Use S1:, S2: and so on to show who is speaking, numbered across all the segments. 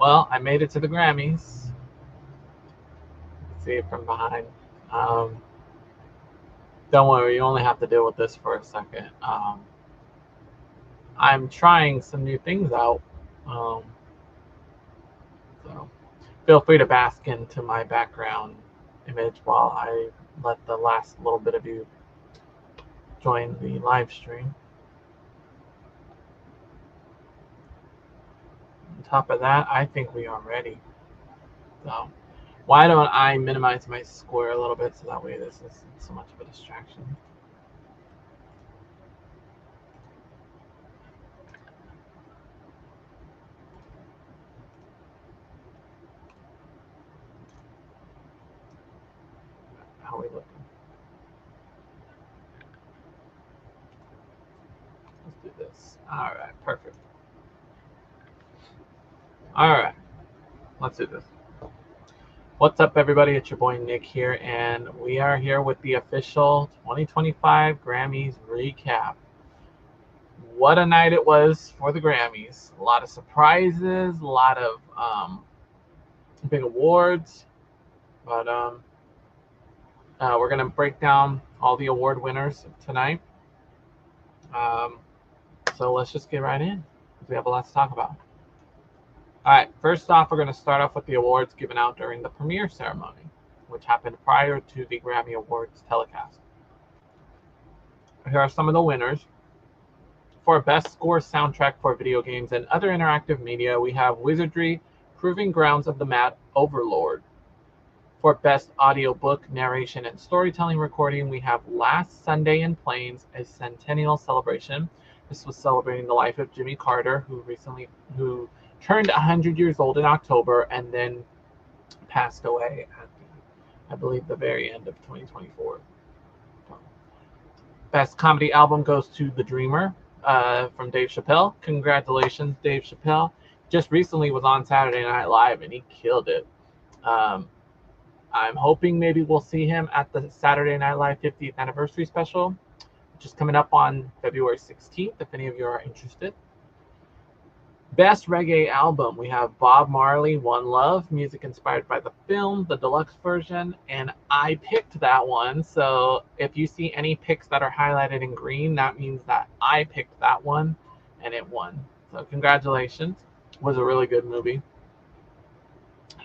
S1: Well, I made it to the Grammys. See it from behind. Um, don't worry, you only have to deal with this for a second. I'm trying some new things out. Um, so feel free to bask into my background image while I let the last little bit of you join the live stream. On top of that, I think we are ready. So why don't I minimize my square a little bit so that way this isn't so much of a distraction. How are we looking? Let's do this. All right, perfect. All right, let's do this. What's up, everybody? It's your boy Nick here, and we are here with the official 2025 Grammys recap. What a night it was for the Grammys. A lot of surprises, a lot of big awards, but we're going to break down all the award winners tonight. Um, so let's just get right in, because we have a lot to talk about. All right, first off, we're going to start off with the awards given out during the premiere ceremony, which happened prior to the Grammy Awards telecast. Here are some of the winners. For Best Score Soundtrack for Video Games and Other Interactive Media, we have Wizardry, Proving Grounds of the Mad Overlord. For Best Audiobook, Narration, and Storytelling Recording, we have Last Sunday in Plains, a Centennial Celebration. This was celebrating the life of Jimmy Carter, who turned 100 years old in October and then passed away at I believe, the very end of 2024. Best Comedy Album goes to The Dreamer from Dave Chappelle. Congratulations, Dave Chappelle. Just recently was on Saturday Night Live and he killed it. I'm hoping maybe we'll see him at the Saturday Night Live 50th anniversary special, which is coming up on February 16th, if any of you are interested. Best Reggae Album, we have Bob Marley, One Love, music inspired by the film, the deluxe version, and I picked that one. So if you see any picks that are highlighted in green, that means that I picked that one and it won. So congratulations. It was a really good movie.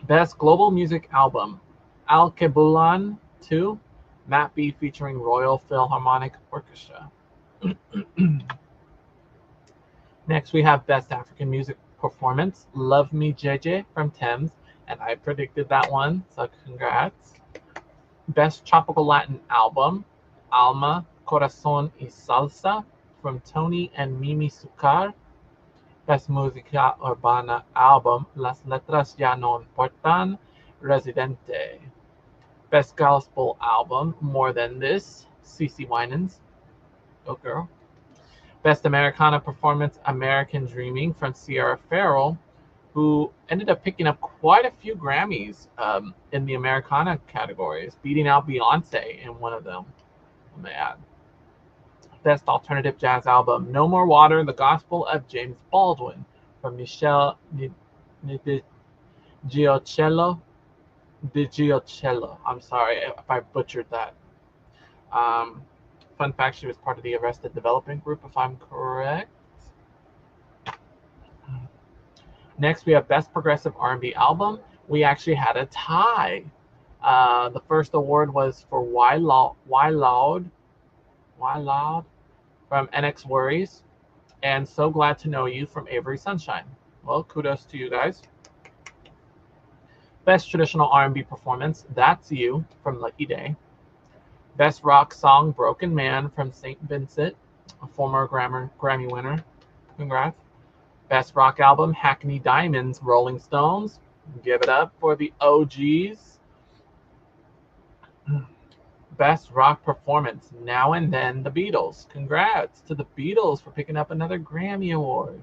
S1: Best Global Music Album, Al Kebulan 2, Matt B featuring Royal Philharmonic Orchestra. Next, we have Best African Music Performance, Love Me JJ from Thames, and I predicted that one, so congrats. Best Tropical Latin Album, Alma, Corazón y Salsa from Tony and Mimi Sucar. Best Música Urbana Album, Las Letras Ya No Importan, Residente. Best Gospel Album, More Than This, CeCe Winans. Oh, girl. Best Americana Performance, American Dreaming from Sierra Farrell, who ended up picking up quite a few Grammys in the Americana categories, beating out Beyonce in one of them. I may add. Best Alternative Jazz Album, No More Water, The Gospel of James Baldwin from Michelle Giocello. I'm sorry if I butchered that. Fun fact, she was part of the Arrested Development Group, if I'm correct. Next, we have Best Progressive R&B Album. We actually had a tie. The first award was for Why Loud from NX Worries, and So Glad to Know You from Avery Sunshine. Well, kudos to you guys. Best Traditional R&B Performance, That's You from Lucky Day. Best Rock Song, Broken Man from St. Vincent, a former Grammy winner. Congrats. Best Rock Album, Hackney Diamonds, Rolling Stones. Give it up for the OGs. Best Rock Performance, Now and Then, The Beatles. Congrats to the Beatles for picking up another Grammy Award.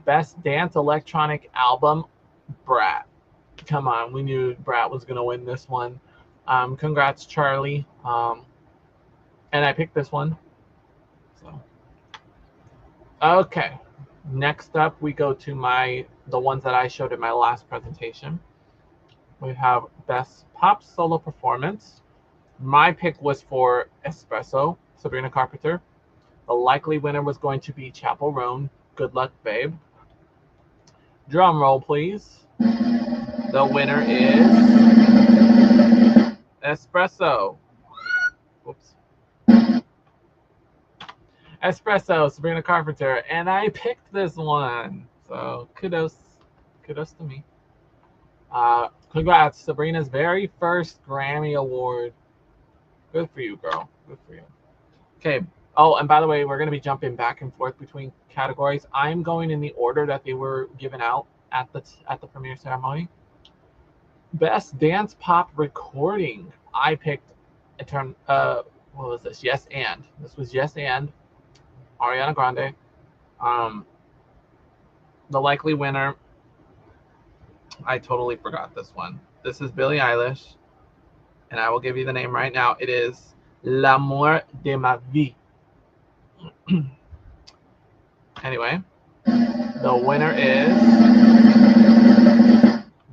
S1: Best Dance Electronic Album, Brat. Come on, we knew Brat was going to win this one. Congrats, Charlie. And I picked this one. So, okay. Next up, we go to my the ones that I showed in my last presentation. We have Best Pop Solo Performance. My pick was for Espresso, Sabrina Carpenter. The likely winner was going to be Chappell Roan, Good Luck Babe. Drum roll, please. The winner is Espresso. Whoops. Espresso, Sabrina Carpenter, and I picked this one. So kudos to me. Congrats, Sabrina's very first Grammy Award. Good for you, girl. Good for you. Okay. Oh, and by the way, we're going to be jumping back and forth between categories. I'm going in the order that they were given out at the premiere ceremony. Best Dance Pop Recording. I picked what was this? Yes and. This was Yes and Ariana Grande. The likely winner, I totally forgot this one. This is Billie Eilish, and I will give you the name right now. It is L'amour de ma vie. Anyway, the winner is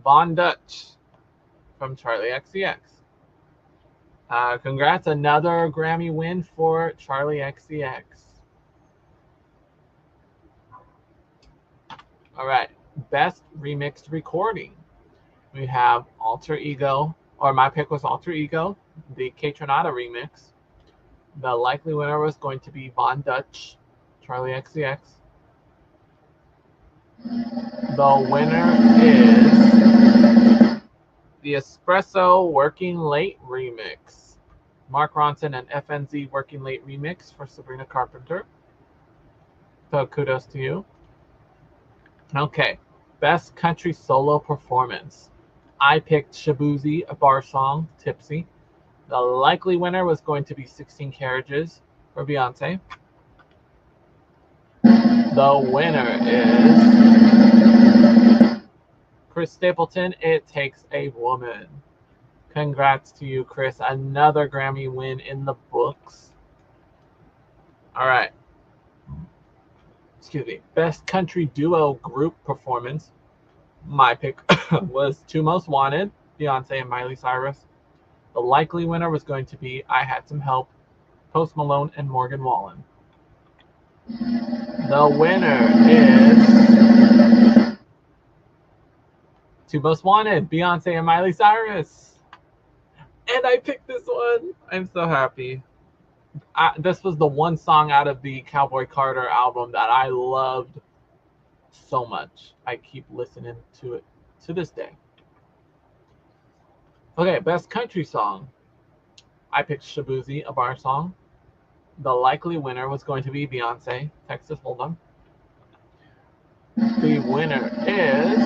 S1: Von Dutch from Charlie XCX. Congrats, another Grammy win for Charlie XCX. All right, Best Remixed Recording. We have Alter Ego, or my pick was Alter Ego, the Kaytranada remix. The likely winner was going to be Von Dutch, Charlie XCX. The winner is the Espresso Working Late remix. Mark Ronson and FNZ Working Late remix for Sabrina Carpenter. So kudos to you. Okay, Best Country Solo Performance. I picked Shabuzi, a bar song, Tipsy. The likely winner was going to be 16 Carriages for Beyonce. The winner is Chris Stapleton, It Takes a Woman. Congrats to you, Chris. Another Grammy win in the books. All right. Excuse me. Best Country Duo Group Performance. My pick was Two Most Wanted, Beyonce and Miley Cyrus. The likely winner was going to be I Had Some Help, Post Malone and Morgan Wallen. The winner is Two Most Wanted, Beyonce and Miley Cyrus. And I picked this one. I'm so happy. This was the one song out of the Cowboy Carter album that I loved so much. I keep listening to it to this day. Okay, Best Country Song. I picked Shabuzi, a bar song. The likely winner was going to be Beyonce, Texas Hold'em. The winner is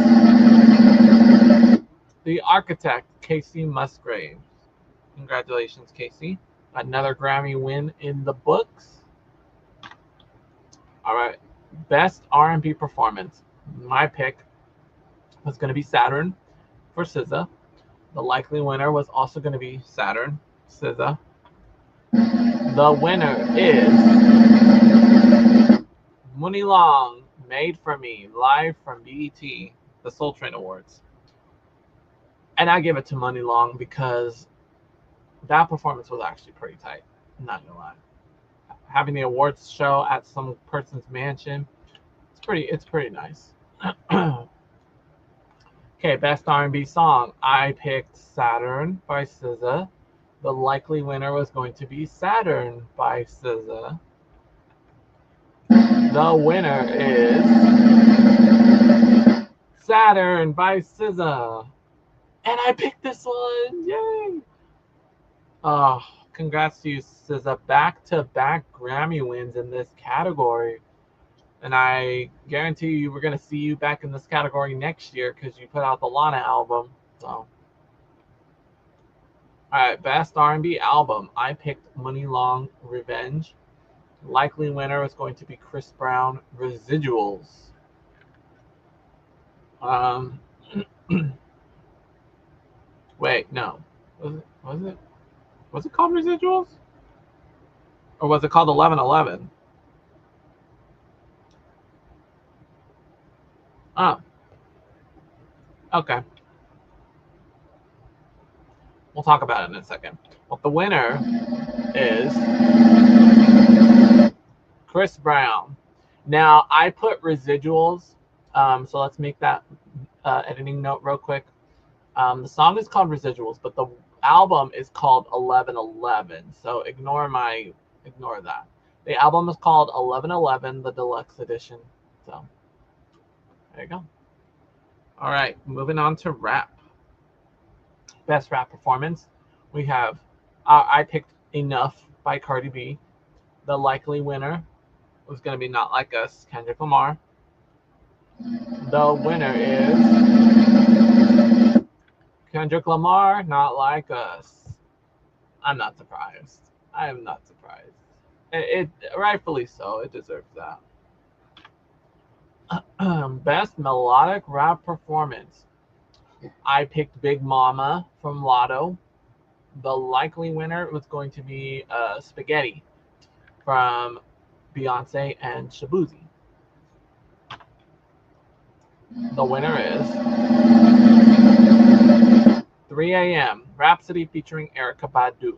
S1: The Architect, Casey Musgraves. Congratulations, Casey. Another Grammy win in the books. All right, Best R&B Performance. My pick was going to be Saturn for SZA. The likely winner was also going to be Saturn, SZA. The winner is Mooney Long, Made for Me, live from BET, the Soul Train Awards. And I give it to Mooney Long because that performance was actually pretty tight. I'm not gonna lie. Having the awards show at some person's mansion, it's pretty nice. Okay, Best R&B Song. I picked Saturn by SZA. The likely winner was going to be Saturn by SZA. The winner is Saturn by SZA. And I picked this one. Yay! Oh, congrats to you, SZA. Back-to-back Grammy wins in this category. And I guarantee you we're going to see you back in this category next year because you put out the Lana album. So, all right, Best R&B Album. I picked Mooney Long, Revenge. Likely winner was going to be Chris Brown, Residuals. Wait, no. Was it called Residuals? Or was it called 1111? Okay. We'll talk about it in a second. Well, the winner is Chris Brown. Now, I put residuals, so let's make that editing note real quick. The song is called Residuals, but the album is called 1111. So ignore that. The album is called 1111, the deluxe edition. So there you go. All right, moving on to rap. Best rap performance. We have I picked Enough by Cardi B. The likely winner was going to be Not Like Us, Kendrick Lamar. The winner is Kendrick Lamar, Not Like Us. I'm not surprised. I am not surprised. It rightfully so. It deserves that. Best melodic rap performance. I picked Big Mama from Lotto. The likely winner was going to be Spaghetti from Beyonce and Shabuzi. The winner is 3 a.m. Rhapsody featuring Erykah Badu.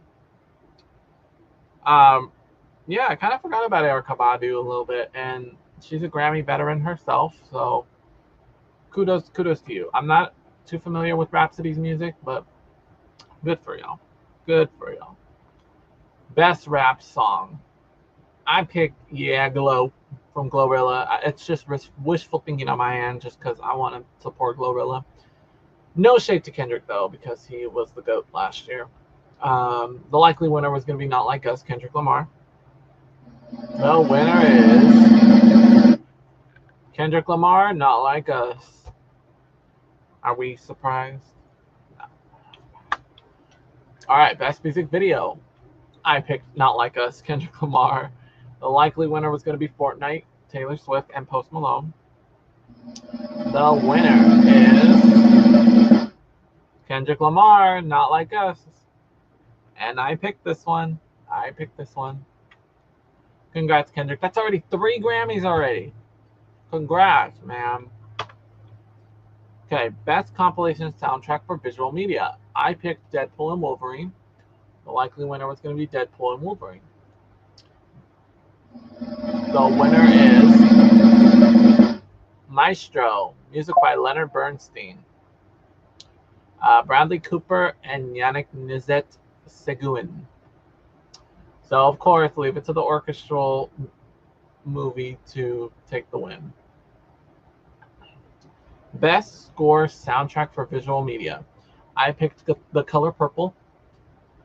S1: Yeah, I kind of forgot about Erykah Badu a little bit, and she's a Grammy veteran herself, so kudos to you. I'm not too familiar with Rhapsody's music, but good for y'all. Good for y'all. Best rap song. I picked Yeah Glow from Glorilla. It's just wishful thinking on my end just because I want to support Glorilla. No shade to Kendrick, though, because he was the GOAT last year. The likely winner was going to be Not Like Us, Kendrick Lamar. The winner is Kendrick Lamar, Not Like Us. Are we surprised? No. All right, best music video. I picked Not Like Us, Kendrick Lamar. The likely winner was going to be Fortnite, Taylor Swift, and Post Malone. The winner is Kendrick Lamar, Not Like Us. And I picked this one. Congrats, Kendrick. That's already 3 Grammys already. Congrats, man. Okay, best compilation soundtrack for visual media. I picked Deadpool and Wolverine. The likely winner was going to be Deadpool and Wolverine. The winner is Maestro, music by Leonard Bernstein. Bradley Cooper and Yannick Nizet-Seguin. So, of course, leave it to the orchestral movie to take the win. Best score soundtrack for visual media. I picked The Color Purple.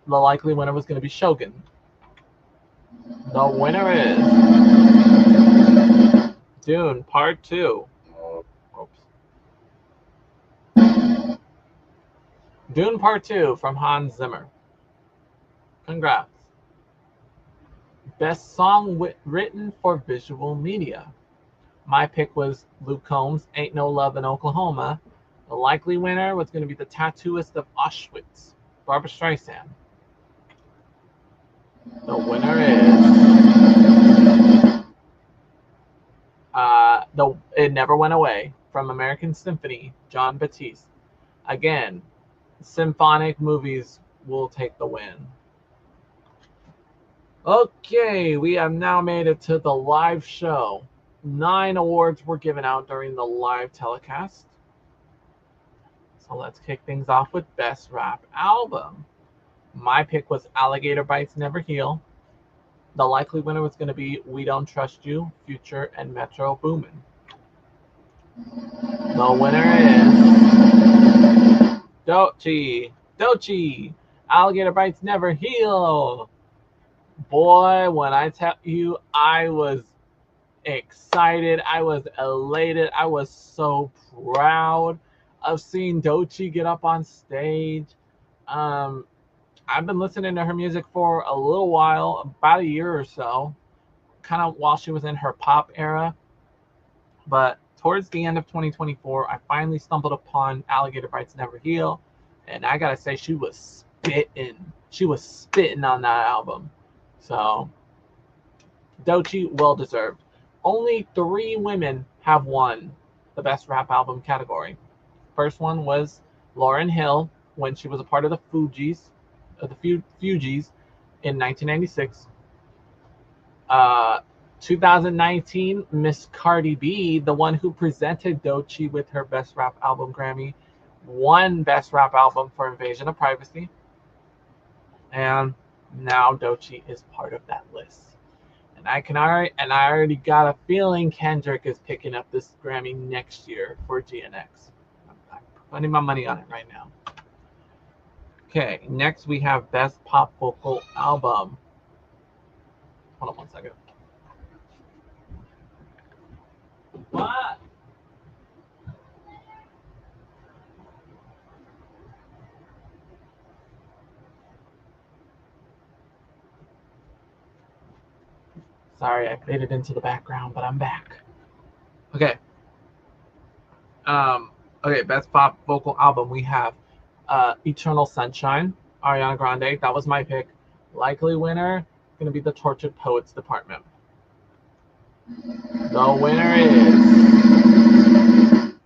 S1: The likely winner was going to be Shogun. The winner is Dune Part 2. Oops. Dune Part 2 from Hans Zimmer. Congrats. Best song written for visual media. My pick was Luke Combs' Ain't No Love in Oklahoma. The likely winner was going to be The Tattooist of Auschwitz, Barbra Streisand. The winner is It Never Went Away from American Symphony, John Batiste. Again, symphonic movies will take the win. Okay, we have now made it to the live show. 9 awards were given out during the live telecast. So let's kick things off with Best Rap Album. My pick was Alligator Bites Never Heal. The likely winner was going to be We Don't Trust You, Future, and Metro Boomin. The winner is Doechii. Alligator Bites Never Heal. Boy, when I tell you, I was excited. I was elated. I was so proud of seeing Doechii get up on stage. I've been listening to her music for a little while, about a year or so, kind of while she was in her pop era. But towards the end of 2024, I finally stumbled upon Alligator Bites Never Heal, and I gotta say, she was spitting. She was spitting on that album. So, Doechii, well deserved. Only 3 women have won the Best Rap Album category. first one was Lauryn Hill when she was a part of the Fugees, in 1996. 2019, Miss Cardi B, the one who presented Doechii with her Best Rap Album Grammy, won Best Rap Album for Invasion of Privacy. And now Doechii is part of that list. And I already got a feeling Kendrick is picking up this Grammy next year for GNX. I'm putting my money on it right now. Okay, next we have Best Pop Vocal Album. Hold on one second. What? Sorry, I faded into the background, but I'm back. Okay. Okay, Best Pop Vocal Album. We have Eternal Sunshine, Ariana Grande. That was my pick. Likely winner, gonna be the Tortured Poets Department. The winner is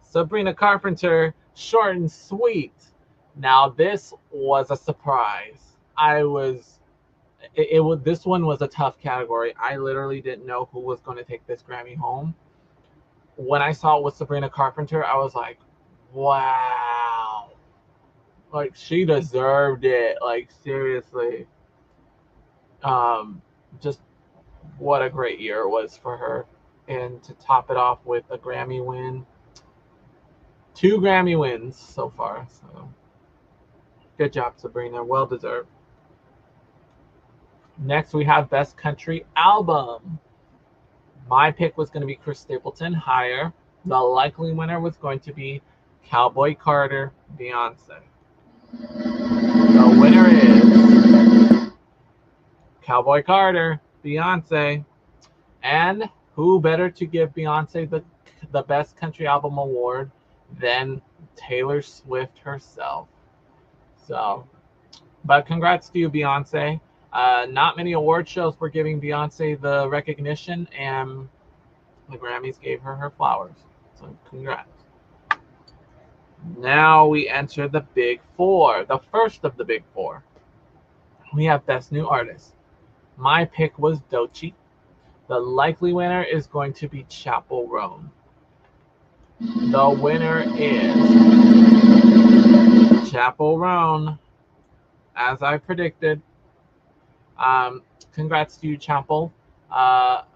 S1: Sabrina Carpenter, Short and Sweet. Now this was a surprise. This one was a tough category. I literally didn't know who was going to take this Grammy home. When I saw it was Sabrina Carpenter, I was like, wow. Like, she deserved it. Like, seriously. Just what a great year it was for her. And to top it off with a Grammy win. 2 Grammy wins so far. So good job, Sabrina. Well deserved. Next, we have Best Country Album. My pick was going to be Chris Stapleton, Higher. The likely winner was going to be Cowboy Carter, Beyonce. The winner is Cowboy Carter, Beyonce. And who better to give Beyonce the Best Country Album award than Taylor Swift herself. So, but congrats to you, Beyonce. Not many award shows were giving Beyonce the recognition, and the Grammys gave her her flowers. So congrats. Now we enter the Big Four, the first of the Big Four. We have Best New Artist. My pick was Doechii. The likely winner is going to be Chappell Roan. The winner is Chappell Roan, as I predicted. Congrats to you, Chappell.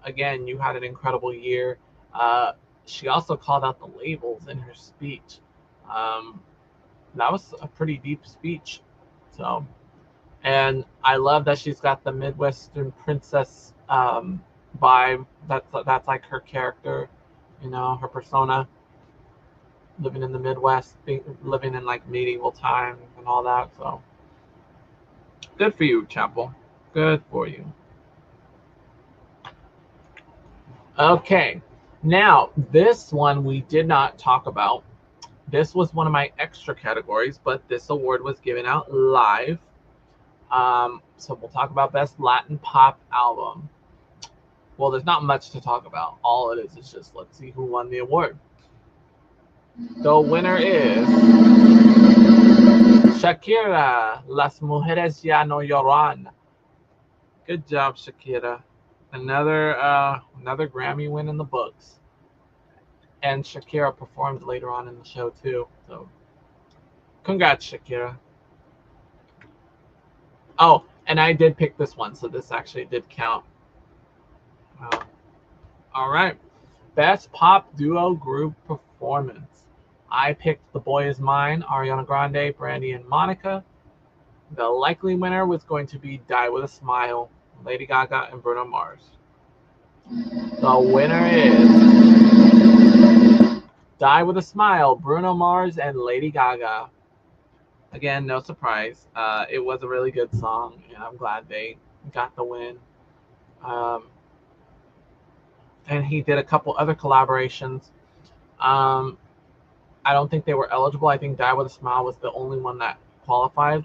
S1: Again, you had an incredible year. She also called out the labels in her speech. That was a pretty deep speech. So, and I love that she's got the Midwestern princess vibe. That's like her character, you know, her persona. Living in the Midwest, living in like medieval times and all that. So, good for you, Chappell. Good for you. Okay, now this one we did not talk about. This was one of my extra categories, but this award was given out live. So we'll talk about Best Latin Pop Album. Well, there's not much to talk about. All it is just let's see who won the award. The winner is Shakira, Las Mujeres Ya No Lloran. Good job, Shakira. Another Grammy win in the books. And Shakira performed later on in the show too. So congrats, Shakira. Oh, and I did pick this one, so this actually did count. All right. Best Pop Duo Group Performance. I picked The Boy Is Mine, Ariana Grande, Brandy, and Monica. The likely winner was going to be Die With a Smile, Lady Gaga and Bruno Mars. The winner is Die With a Smile, Bruno Mars and Lady Gaga. Again, no surprise. It was a really good song, and I'm glad they got the win. And he did a couple other collaborations. I don't think they were eligible. I think Die With a Smile was the only one that qualified.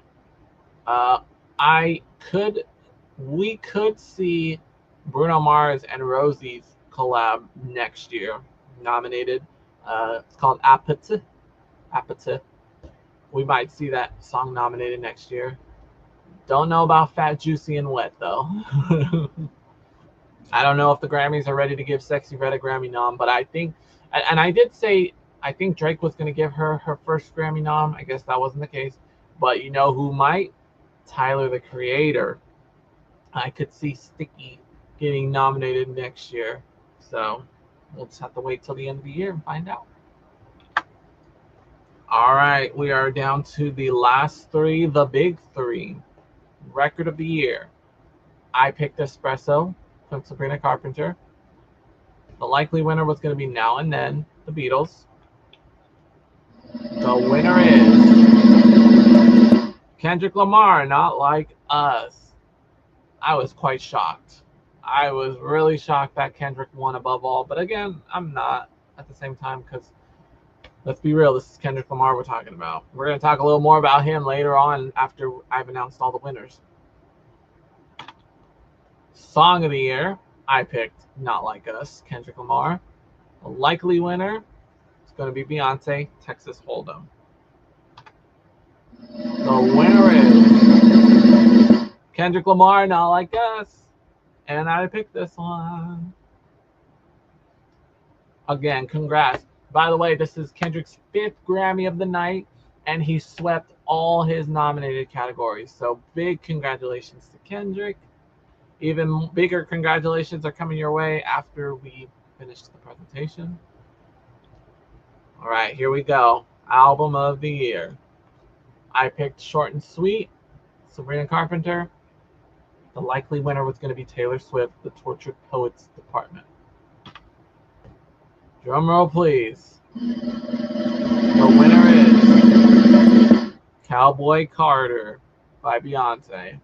S1: We could see Bruno Mars and Rosie's collab next year nominated. It's called Appétit. Apathy. We might see that song nominated next year. Don't know about Fat, Juicy, and Wet, though. I don't know if the Grammys are ready to give Sexy Red a Grammy nom, but I think, and I did say, I think Drake was going to give her her first Grammy nom. I guess that wasn't the case. But you know who might? Tyler, the Creator. I could see Sticky getting nominated next year. So we'll just have to wait till the end of the year and find out. All right, we are down to the last three, the big three. Record of the year. I picked Espresso from Sabrina Carpenter. The likely winner was going to be Now and Then, the Beatles. The winner is Kendrick Lamar, Not Like Us. I was quite shocked. I was really shocked that Kendrick won above all. But again, I'm not at the same time because let's be real, this is Kendrick Lamar we're talking about. We're going to talk a little more about him later on after I've announced all the winners. Song of the year, I picked Not Like Us, Kendrick Lamar. The likely winner is going to be Beyonce, Texas Hold'em. The winner is Kendrick Lamar, Not Like Us. And I picked this one. Again, congrats. By the way, this is Kendrick's 5th Grammy of the night, and he swept all his nominated categories. So big congratulations to Kendrick. Even bigger congratulations are coming your way after we finish the presentation. All right, here we go. Album of the year. I picked Short and Sweet, Sabrina Carpenter. The likely winner was going to be Taylor Swift, The Tortured Poets Department. Drum roll, please. The winner is Cowboy Carter by Beyonce.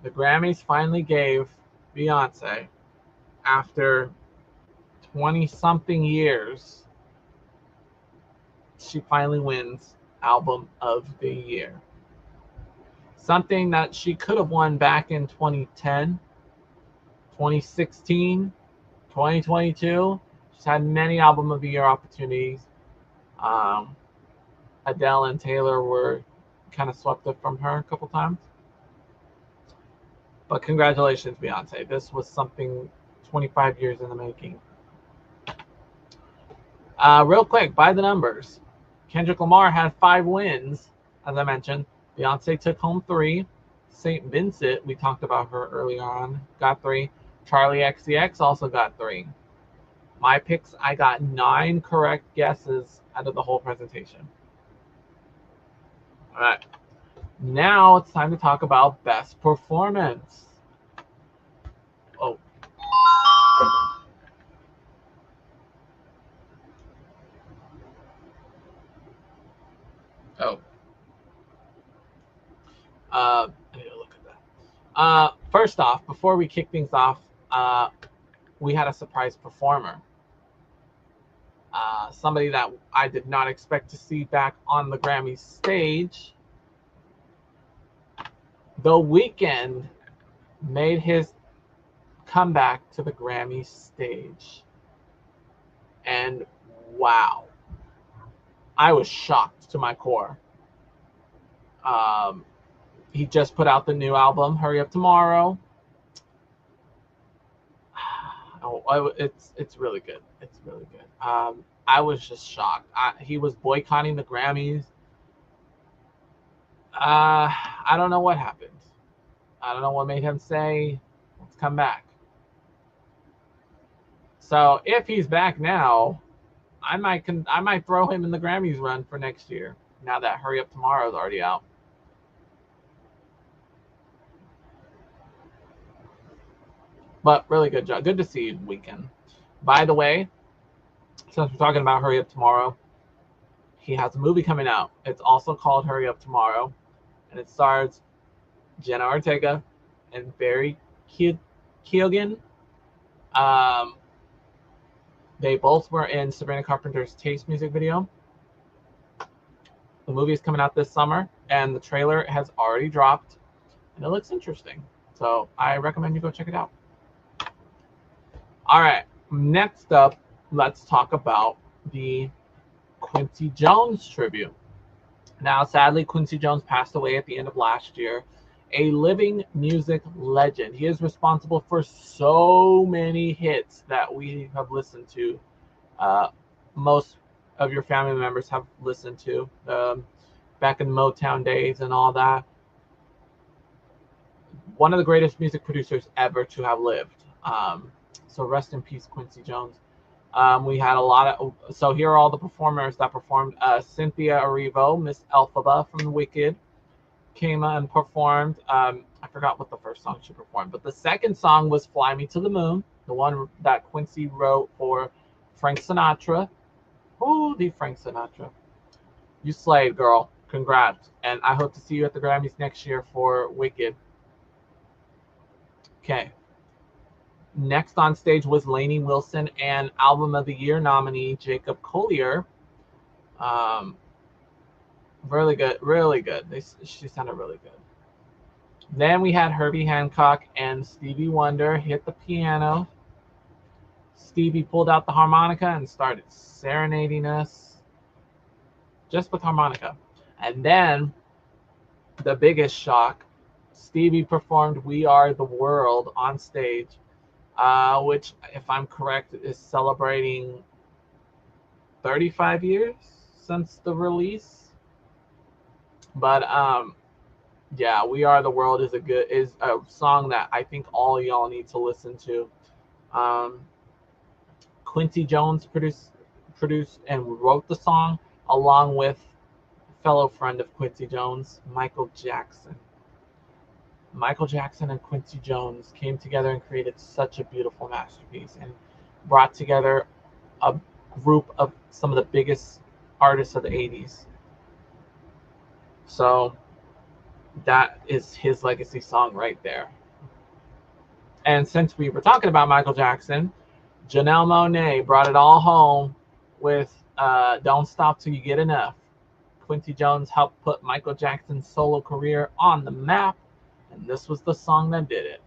S1: The Grammys finally gave Beyonce, after 20-something years, she finally wins Album of the Year. Something that she could have won back in 2010, 2016, 2022. She's had many Album of the Year opportunities. Adele and Taylor were kind of swept up from her a couple times. But congratulations, Beyonce. This was something 25 years in the making. Real quick, by the numbers. Kendrick Lamar had 5 wins, as I mentioned. Beyonce took home 3. St. Vincent, we talked about her earlier on, got 3. Charlie XCX also got 3. My picks, I got 9 correct guesses out of the whole presentation. All right. Now it's time to talk about best performance. Oh. Oh. I need to look at that. First off, before we kick things off, we had a surprise performer. Somebody that I did not expect to see back on the Grammy stage. The Weeknd made his comeback to the Grammy stage. And wow, I was shocked to my core. He just put out the new album, Hurry Up Tomorrow. Oh, it's really good. It's really good. I was just shocked. He was boycotting the Grammys. I don't know what happened. I don't know what made him say, let's come back. So if he's back now, I might throw him in the Grammys run for next year, now that Hurry Up Tomorrow is already out. But really good job. Good to see you, Weeknd. By the way, since we're talking about Hurry Up Tomorrow, he has a movie coming out. It's also called Hurry Up Tomorrow, and it stars Jenna Ortega and Barry Keoghan. They both were in Sabrina Carpenter's Taste music video. The movie is coming out this summer, and the trailer has already dropped, and it looks interesting. So I recommend you go check it out. All right, next up, let's talk about the Quincy Jones tribute. Now, sadly, Quincy Jones passed away at the end of last year. A living music legend. He is responsible for so many hits that we have listened to. Most of your family members have listened to back in the Motown days and all that. One of the greatest music producers ever to have lived. So rest in peace, Quincy Jones. We had a lot of. So here are all the performers that performed. Cynthia Erivo, Miss Elphaba from Wicked, came and performed. I forgot what the first song she performed, but the second song was "Fly Me to the Moon," the one that Quincy wrote for Frank Sinatra. Ooh, the Frank Sinatra. You slayed, girl. Congrats. And I hope to see you at the Grammys next year for Wicked. Okay. Next on stage was Lainey Wilson and Album of the Year nominee Jacob Collier. Really good, really good. She sounded really good. Then we had Herbie Hancock and Stevie Wonder hit the piano. Stevie pulled out the harmonica and started serenading us just with harmonica. And then the biggest shock, Stevie performed We Are the World on stage, which, if I'm correct, is celebrating 35 years since the release. But yeah, We Are the World is a song that I think all y'all need to listen to. Quincy Jones produced and wrote the song along with fellow friend of Quincy Jones, Michael Jackson. Michael Jackson and Quincy Jones came together and created such a beautiful masterpiece and brought together a group of some of the biggest artists of the 80s. So that is his legacy song right there. And since we were talking about Michael Jackson, Janelle Monáe brought it all home with Don't Stop Till You Get Enough. Quincy Jones helped put Michael Jackson's solo career on the map, and this was the song that did it.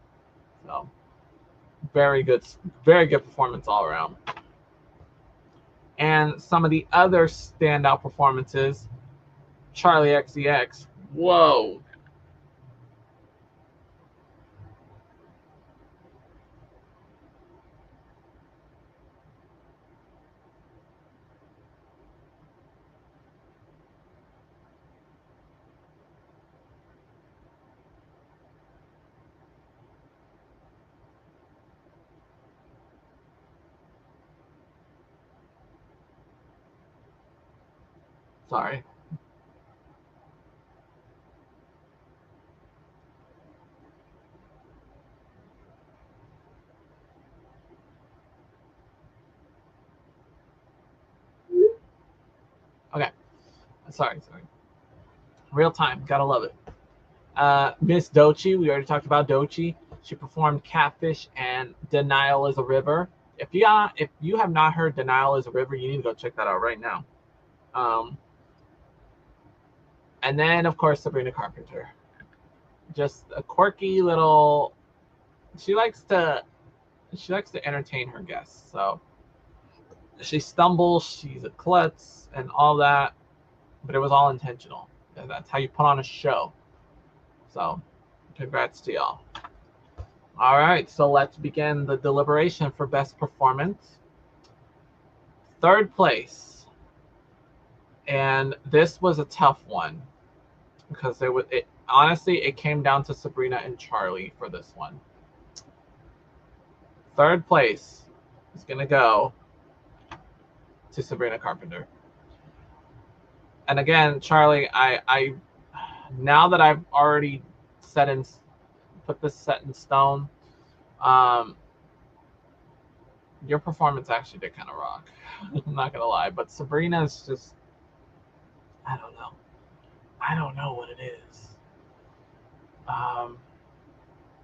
S1: So very good performance all around. And some of the other standout performances, Charlie XCX. Whoa. Sorry. Okay. Sorry. Real time. Gotta love it. Miss Doechii, we already talked about Doechii. She performed Catfish and Denial is a River. If you have not heard Denial is a River, you need to go check that out right now. And then, of course, Sabrina Carpenter. Just a quirky little. She likes to entertain her guests. So she stumbles, she's a klutz, and all that, but it was all intentional. And that's how you put on a show. So, congrats to y'all. All right, so let's begin the deliberation for best performance. Third place, and this was a tough one because honestly, it came down to Sabrina and Charlie for this one. Third place is gonna go to Sabrina Carpenter. And again, Charlie, I now that I've already put this set in stone, your performance actually did kind of rock. I'm not gonna lie, but Sabrina's just, I don't know what it is.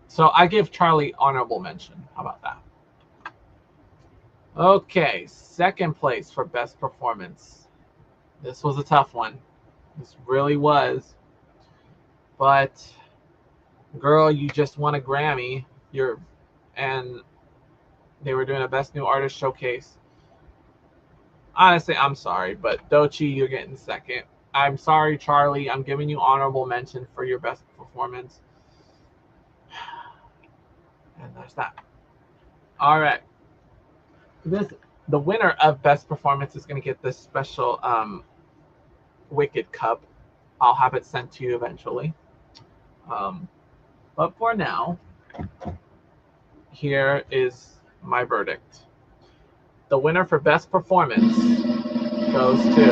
S1: So I give Charlie honorable mention. How about that? Okay, second place for best performance. This was a tough one. This really was. But girl, you just won a Grammy. And they were doing a Best New Artist showcase. Honestly, I'm sorry, but Doechii, you're getting second. I'm sorry, Charlie. I'm giving you honorable mention for your best performance. And there's that. All right. The winner of best performance is going to get this special Wicked Cup. I'll have it sent to you eventually. But for now, here is my verdict. The winner for best performance goes to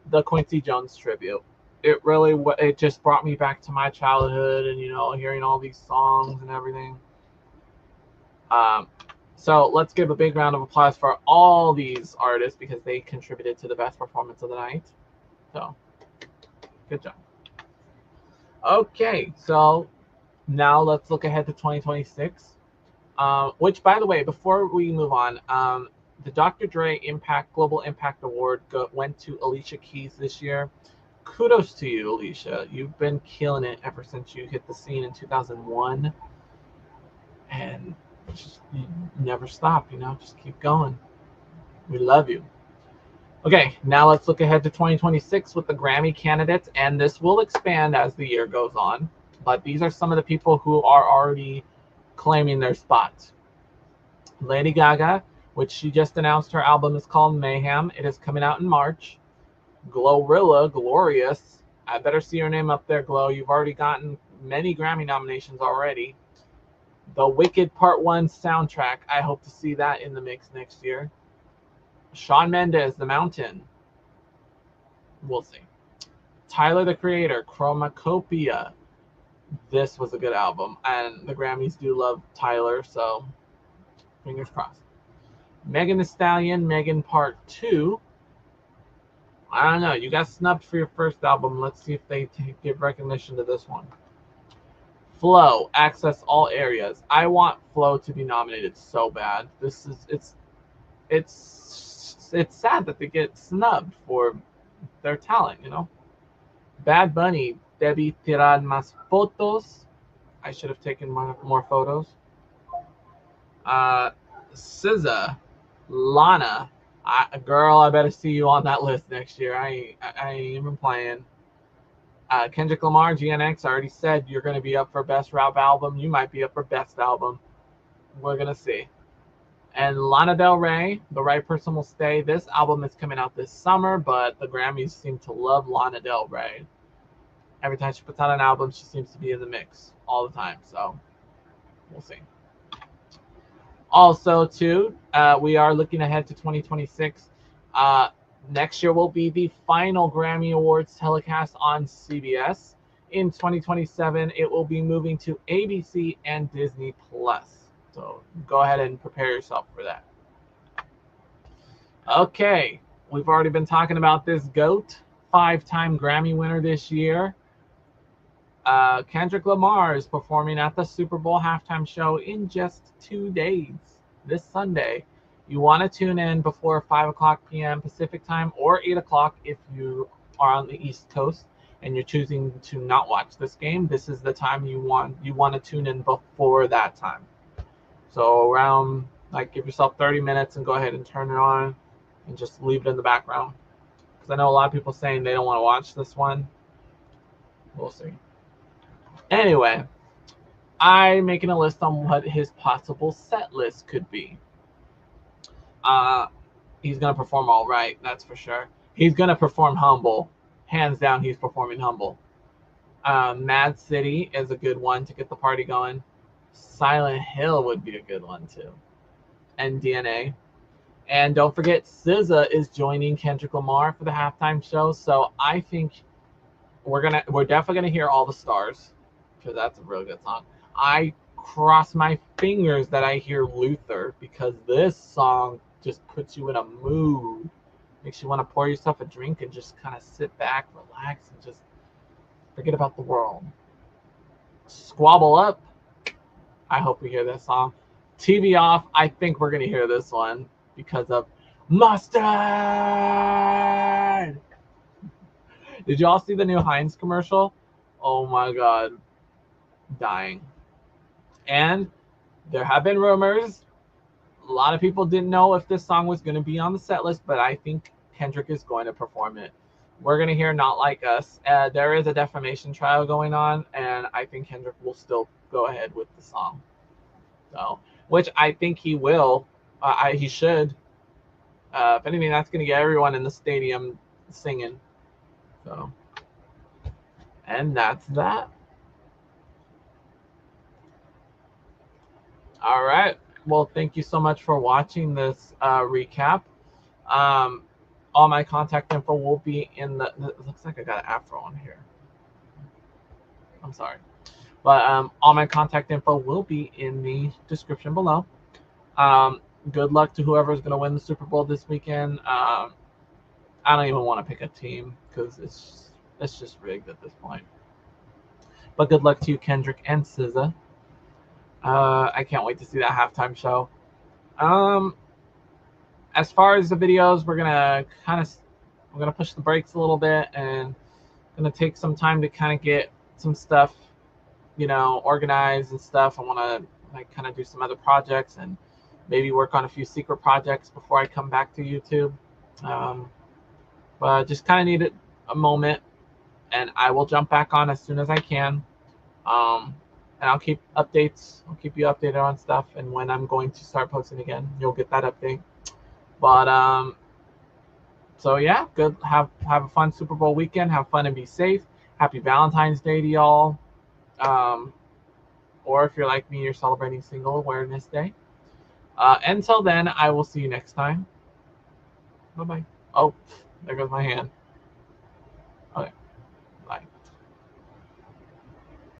S1: the Quincy Jones tribute. It just brought me back to my childhood and hearing all these songs and everything. So let's give a big round of applause for all these artists because they contributed to the best performance of the night. So good job. Okay, so now let's look ahead to 2026. Which, by the way, before we move on, the Dr. Dre Global Impact Award went to Alicia Keys this year. Kudos to you, Alicia. You've been killing it ever since you hit the scene in 2001. And you never stop, just keep going. We love you. Okay, now let's look ahead to 2026 with the Grammy candidates, and this will expand as the year goes on. But these are some of the people who are already claiming their spots. Lady Gaga, which she just announced her album is called Mayhem. It is coming out in March. Glorilla, Glorious. I better see your name up there, Glow. You've already gotten many Grammy nominations already. The Wicked Part 1 soundtrack. I hope to see that in the mix next year. Shawn Mendes, The Mountain. We'll see. Tyler, the Creator, Chromacopia. This was a good album, and the Grammys do love Tyler, so fingers crossed. Megan Thee Stallion, Megan Part 2. I don't know. You got snubbed for your first album. Let's see if they give recognition to this one. Flow, Access All Areas. I want Flow to be nominated so bad. It's sad that they get snubbed for their talent, Bad Bunny, Debí tirar más fotos. I should have taken more photos. SZA, Lana. Girl, I better see you on that list next year. I ain't even playing. Kendrick Lamar, GNX, I already said you're going to be up for Best Rap Album. You might be up for Best Album. We're going to see. And Lana Del Rey, The Right Person Will Stay. This album is coming out this summer, but the Grammys seem to love Lana Del Rey. Every time she puts out an album, she seems to be in the mix all the time. So we'll see. Also, too, we are looking ahead to 2026. Next year will be the final Grammy Awards telecast on CBS. In 2027, it will be moving to ABC and Disney+. So go ahead and prepare yourself for that. Okay, we've already been talking about this GOAT, 5-time Grammy winner this year. Kendrick Lamar is performing at the Super Bowl halftime show in just 2 days, this Sunday. You want to tune in before 5 o'clock p.m. Pacific time or 8 o'clock if you are on the East Coast and you're choosing to not watch this game. This is the time you want to tune in before that time. So around, give yourself 30 minutes and go ahead and turn it on and just leave it in the background. Because I know a lot of people saying they don't want to watch this one. We'll see. Anyway, I'm making a list on what his possible set list could be. He's going to perform all right, that's for sure. He's going to perform Humble. Hands down, he's performing Humble. Mad City is a good one to get the party going. Silent Hill would be a good one, too. And DNA. And don't forget, SZA is joining Kendrick Lamar for the halftime show. So I think we're definitely going to hear All the Stars, because that's a really good song. I cross my fingers that I hear Luther, because this song just puts you in a mood. Makes you want to pour yourself a drink and just kind of sit back, relax, and just forget about the world. Squabble Up. I hope we hear this song. TV Off. I think we're going to hear this one because of Mustard. Did you all see the new Heinz commercial? Oh my God. Dying. And there have been rumors A lot of people didn't know if this song was going to be on the set list, but I think Kendrick is going to perform it. We're going to hear Not Like Us. There is a defamation trial going on, and I think Kendrick will still go ahead with the song. So, which I think he will. He should. If anything, that's going to get everyone in the stadium singing. So, and that's that. All right. Well, thank you so much for watching this recap. All my contact info will be in the. It looks like I got an afro on here. I'm sorry. But all my contact info will be in the description below. Good luck to whoever's going to win the Super Bowl this weekend. I don't even want to pick a team because it's just rigged at this point. But good luck to you, Kendrick and SZA. I can't wait to see that halftime show. As far as the videos, we're gonna push the brakes a little bit and gonna take some time to kind of get some stuff, organized and stuff. I want to kind of do some other projects and maybe work on a few secret projects before I come back to YouTube. But just kind of needed a moment, and I will jump back on as soon as I can. And I'll keep updates. I'll keep you updated on stuff, and when I'm going to start posting again, you'll get that update. But so yeah, good. Have a fun Super Bowl weekend. Have fun and be safe. Happy Valentine's Day to y'all. Or if you're like me, you're celebrating Single Awareness Day. Until then, I will see you next time. Bye bye. Oh, there goes my hand.